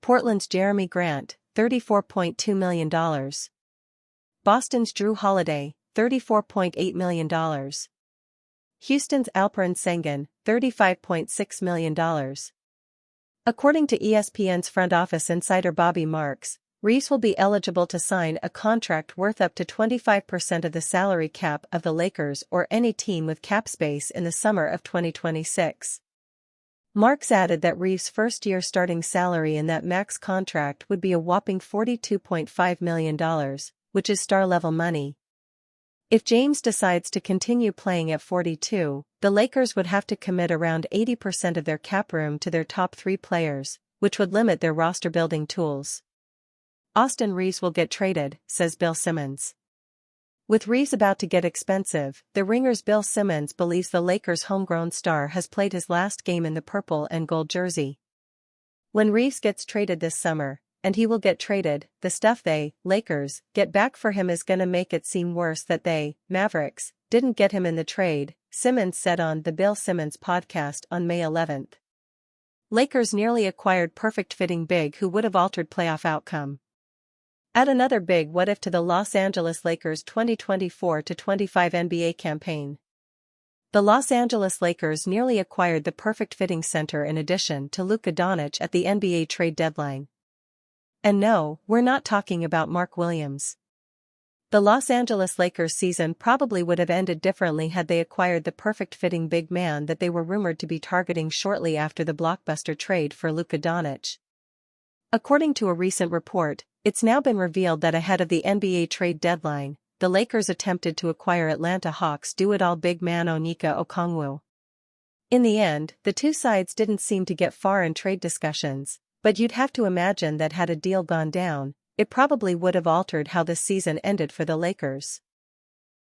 Portland's Jeremy Grant, $34.2 million. Boston's Drew Holiday, $34.8 million. Houston's Alperen Sengun, $35.6 million. According to ESPN's front office insider Bobby Marks, Reeves will be eligible to sign a contract worth up to 25% of the salary cap of the Lakers or any team with cap space in the summer of 2026. Marks added that Reeves' first-year starting salary in that max contract would be a whopping $42.5 million, which is star-level money. If James decides to continue playing at 42, the Lakers would have to commit around 80% of their cap room to their top three players, which would limit their roster-building tools. Austin Reeves will get traded, says Bill Simmons. With Reeves about to get expensive, the Ringer's Bill Simmons believes the Lakers' homegrown star has played his last game in the purple and gold jersey. When Reeves gets traded this summer, and he will get traded, the stuff they, Lakers, get back for him is gonna make it seem worse that they, Mavericks, didn't get him in the trade, Simmons said on The Bill Simmons Podcast on May 11. Lakers nearly acquired perfect-fitting big who would have altered playoff outcome. Add another big what if to the Los Angeles Lakers 2024-25 NBA campaign. The Los Angeles Lakers nearly acquired the perfect-fitting center in addition to Luka Doncic at the NBA trade deadline. And no, we're not talking about Mark Williams. The Los Angeles Lakers season probably would have ended differently had they acquired the perfect-fitting big man that they were rumored to be targeting shortly after the blockbuster trade for Luka Doncic. According to a recent report, it's now been revealed that ahead of the NBA trade deadline, the Lakers attempted to acquire Atlanta Hawks do-it-all big man Onyeka Okongwu. In the end, the two sides didn't seem to get far in trade discussions, but you'd have to imagine that had a deal gone down, it probably would have altered how the season ended for the Lakers.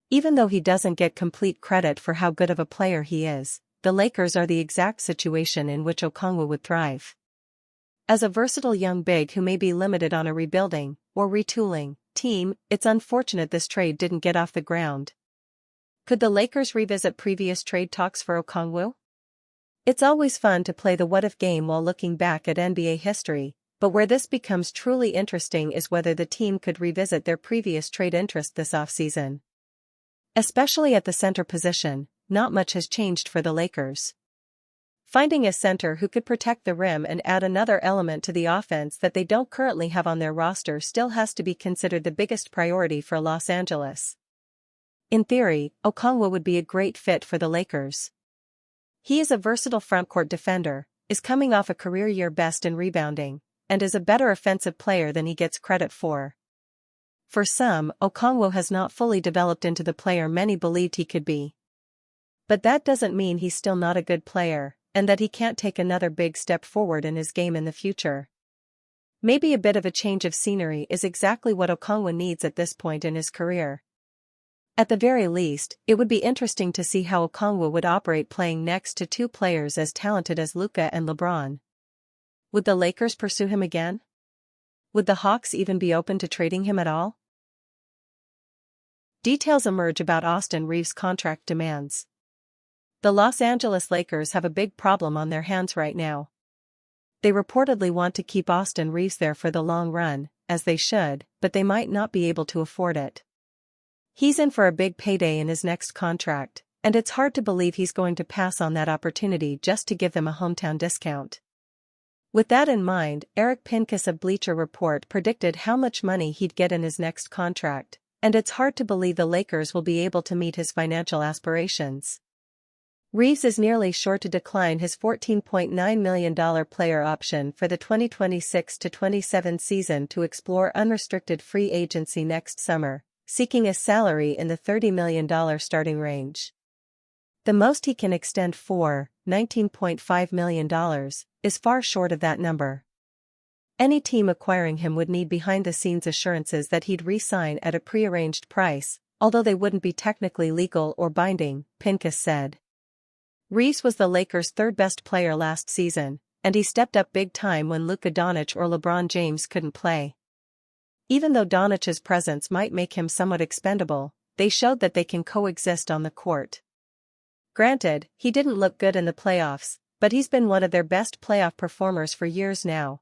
Even though he doesn't get complete credit for how good of a player he is, the Lakers are the exact situation in which Okongwu would thrive. As a versatile young big who may be limited on a rebuilding, or retooling, team, it's unfortunate this trade didn't get off the ground. Could the Lakers revisit previous trade talks for Okongwu? It's always fun to play the what-if game while looking back at NBA history, but where this becomes truly interesting is whether the team could revisit their previous trade interest this offseason. Especially at the center position, not much has changed for the Lakers. Finding a center who could protect the rim and add another element to the offense that they don't currently have on their roster still has to be considered the biggest priority for Los Angeles. In theory, Okongwu would be a great fit for the Lakers. He is a versatile frontcourt defender, is coming off a career-year best in rebounding, and is a better offensive player than he gets credit for. For some, Okongwu has not fully developed into the player many believed he could be. But that doesn't mean he's still not a good player, and that he can't take another big step forward in his game in the future. Maybe a bit of a change of scenery is exactly what Okongwu needs at this point in his career. At the very least, it would be interesting to see how Okongwu would operate playing next to two players as talented as Luka and Lebron. Would the Lakers pursue him again? Would the Hawks even be open to trading him at all? Details emerge about Austin Reeves' contract demands. The Los Angeles Lakers have a big problem on their hands right now. They reportedly want to keep Austin Reeves there for the long run, as they should, but they might not be able to afford it. He's in for a big payday in his next contract, and it's hard to believe he's going to pass on that opportunity just to give them a hometown discount. With that in mind, Eric Pincus of Bleacher Report predicted how much money he'd get in his next contract, and it's hard to believe the Lakers will be able to meet his financial aspirations. Reeves is nearly sure to decline his $14.9 million player option for the 2026-27 season to explore unrestricted free agency next summer, seeking a salary in the $30 million starting range. The most he can extend for, $19.5 million, is far short of that number. Any team acquiring him would need behind-the-scenes assurances that he'd re-sign at a prearranged price, although they wouldn't be technically legal or binding, Pincus said. Reeves was the Lakers' third-best player last season, and he stepped up big time when Luka Doncic or LeBron James couldn't play. Even though Doncic's presence might make him somewhat expendable, they showed that they can coexist on the court. Granted, he didn't look good in the playoffs, but he's been one of their best playoff performers for years now,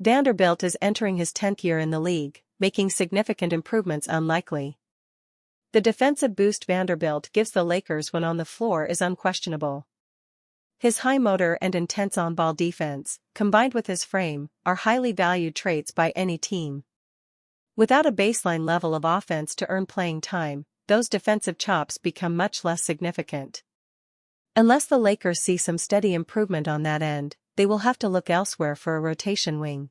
Vanderbilt is entering his 10th year in the league, making significant improvements unlikely. The defensive boost Vanderbilt gives the Lakers when on the floor is unquestionable. His high motor and intense on-ball defense, combined with his frame, are highly valued traits by any team. Without a baseline level of offense to earn playing time, those defensive chops become much less significant. Unless the Lakers see some steady improvement on that end, they will have to look elsewhere for a rotation wing.